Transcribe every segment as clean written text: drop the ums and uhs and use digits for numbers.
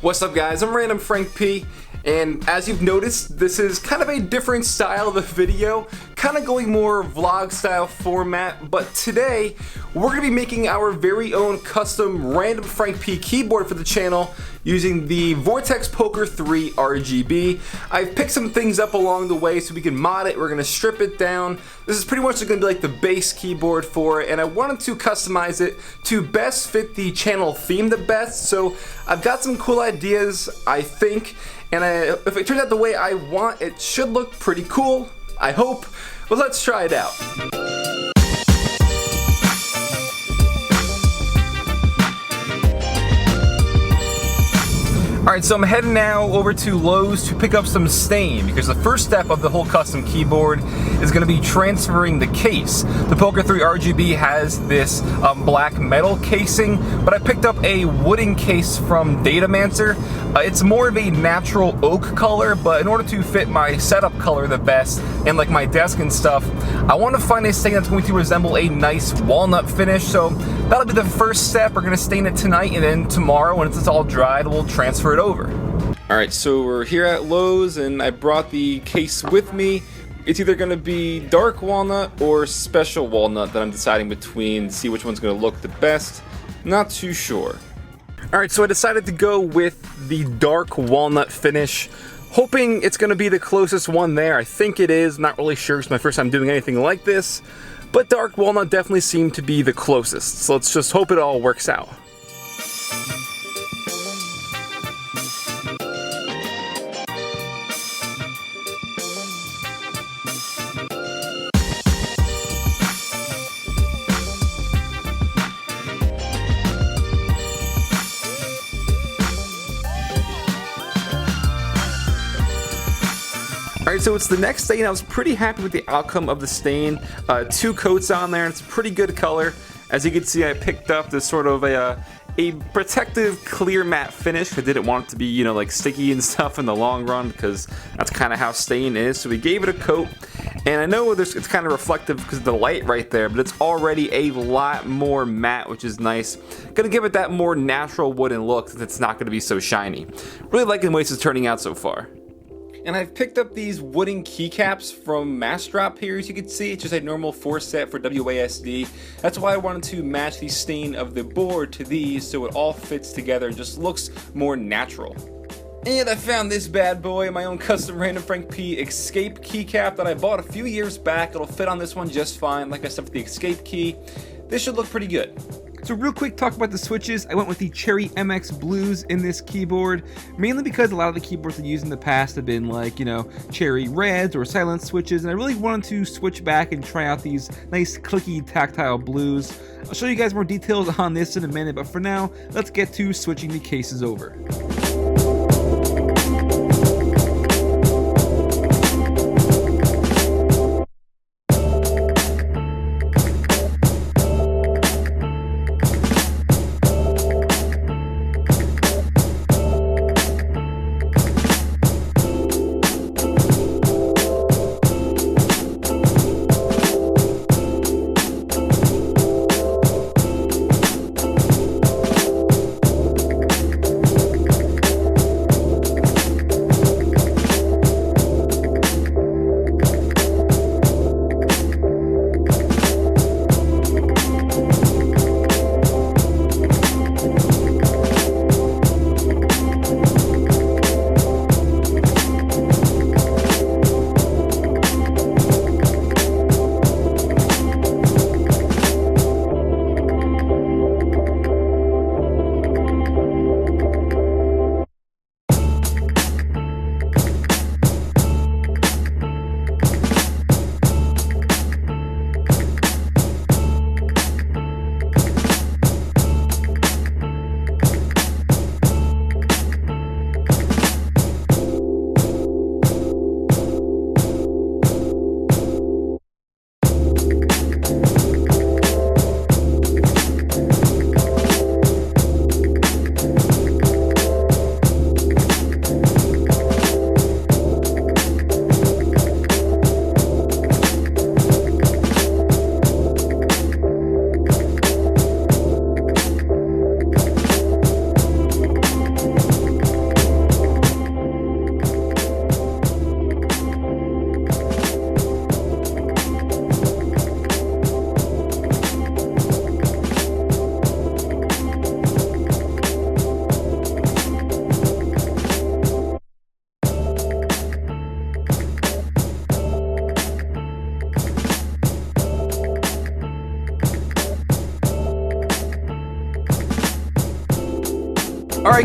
What's up guys, I'm Randomfrankp, and as you've noticed, this is kind of a different style of the video, kind of going more vlog style format, but today we're going to be making our very own custom Randomfrankp keyboard for the channel using the Pok3r RGB. I've picked some things up along the way so we can mod it, we're going to strip it down. This is pretty much going to be like the base keyboard for it, and I wanted to customize it to best fit the channel theme the best, so I've got some cool ideas, I think, and if it turns out the way I want, it should look pretty cool, I hope. Well, let's try it out. Alright, so I'm heading now over to Lowe's to pick up some stain, because the first step of the whole custom keyboard is going to be transferring the case. The Pok3r RGB has this black metal casing, but I picked up a wooden case from Datamancer. It's more of a natural oak color, but in order to fit my setup color the best, and like my desk and stuff, I want to find a stain that's going to resemble a nice walnut finish, so that'll be the first step. We're going to stain it tonight, and then tomorrow, when it's all dried, we'll transfer it over. Alright, so we're here at Lowe's, and I brought the case with me. It's either going to be dark walnut or special walnut that I'm deciding between, see which one's going to look the best. Not too sure. Alright, so I decided to go with the dark walnut finish, hoping it's going to be the closest one there. I think it is, not really sure, it's my first time doing anything like this, but dark walnut definitely seemed to be the closest, so let's just hope it all works out. Alright, so it's the next stain. I was pretty happy with the outcome of the stain. 2 coats on there, and it's a pretty good color. As you can see, I picked up this sort of a protective clear matte finish. I didn't want it to be, you know, like sticky and stuff in the long run, because that's kind of how stain is. So we gave it a coat, and I know it's kind of reflective because of the light right there, but it's already a lot more matte, which is nice. Gonna give it that more natural wooden look since it's not gonna be so shiny. Really liking the way this is turning out so far. And I've picked up these wooden keycaps from Massdrop here, as you can see. It's just a normal 4-set for WASD. That's why I wanted to match the stain of the board to these so it all fits together and just looks more natural. And I found this bad boy, my own custom Randomfrankp Escape keycap that I bought a few years back. It'll fit on this one just fine, like I said, with the Escape key. This should look pretty good. So real quick, talk about the switches. I went with the Cherry MX Blues in this keyboard, mainly because a lot of the keyboards I've used in the past have been like, you know, Cherry Reds or Silent switches, and I really wanted to switch back and try out these nice clicky tactile blues. I'll show you guys more details on this in a minute, but for now, let's get to switching the cases over.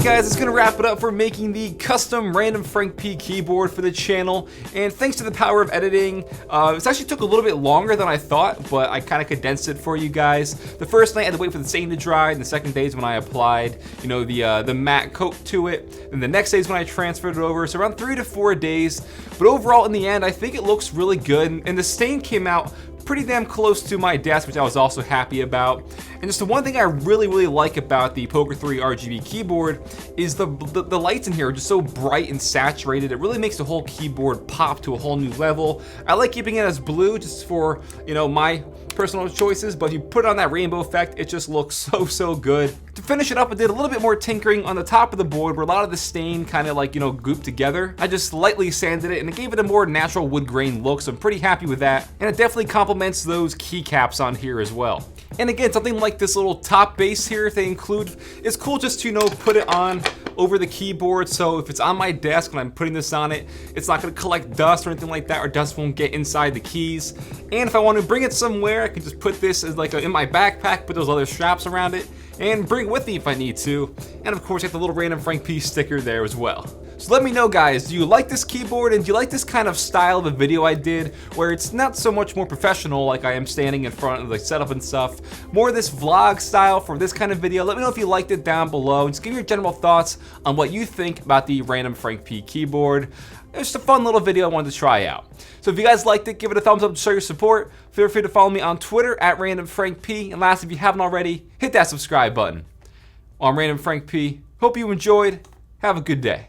guys, it's gonna wrap it up for making the custom Randomfrankp keyboard for the channel. And thanks to the power of editing, this actually took a little bit longer than I thought, but I kind of condensed it for you guys. The first night I had to wait for the stain to dry, and the second day is when I applied, you know, the matte coat to it. And the next day is when I transferred it over. So around 3 to 4 days. But overall, in the end, I think it looks really good, and the stain came out pretty damn close to my desk, which I was also happy about. And just the one thing I really like about the Pok3r RGB keyboard is the lights in here are just so bright and saturated. It really makes the whole keyboard pop to a whole new level. I like keeping it as blue just for, you know, my personal choices, but if you put it on that rainbow effect, it just looks so good. To finish it up, I did a little bit more tinkering on the top of the board where a lot of the stain kind of like, you know, gooped together. I just lightly sanded it and it gave it a more natural wood grain look, so I'm pretty happy with that. And it definitely complements those keycaps on here as well. And again, something like this little top base here, if they include, it's cool just to, you know, put it on over the keyboard, so if it's on my desk when I'm putting this on it, it's not gonna collect dust or anything like that, or dust won't get inside the keys. And if I want to bring it somewhere, I can just put this as like in my backpack, put those other straps around it, and bring it with me if I need to. And of course, I have the little Randomfrankp sticker there as well. So let me know, guys, do you like this keyboard, and do you like this kind of style of a video I did, where it's not so much more professional like I am standing in front of the setup and stuff, more this vlog style for this kind of video? Let me know if you liked it down below, and just give me your general thoughts on what you think about the Randomfrankp keyboard. It's just a fun little video I wanted to try out. So if you guys liked it, give it a thumbs up to show your support. Feel free to follow me on Twitter at Randomfrankp. And last, if you haven't already, hit that subscribe button. I'm Randomfrankp. Hope you enjoyed. Have a good day.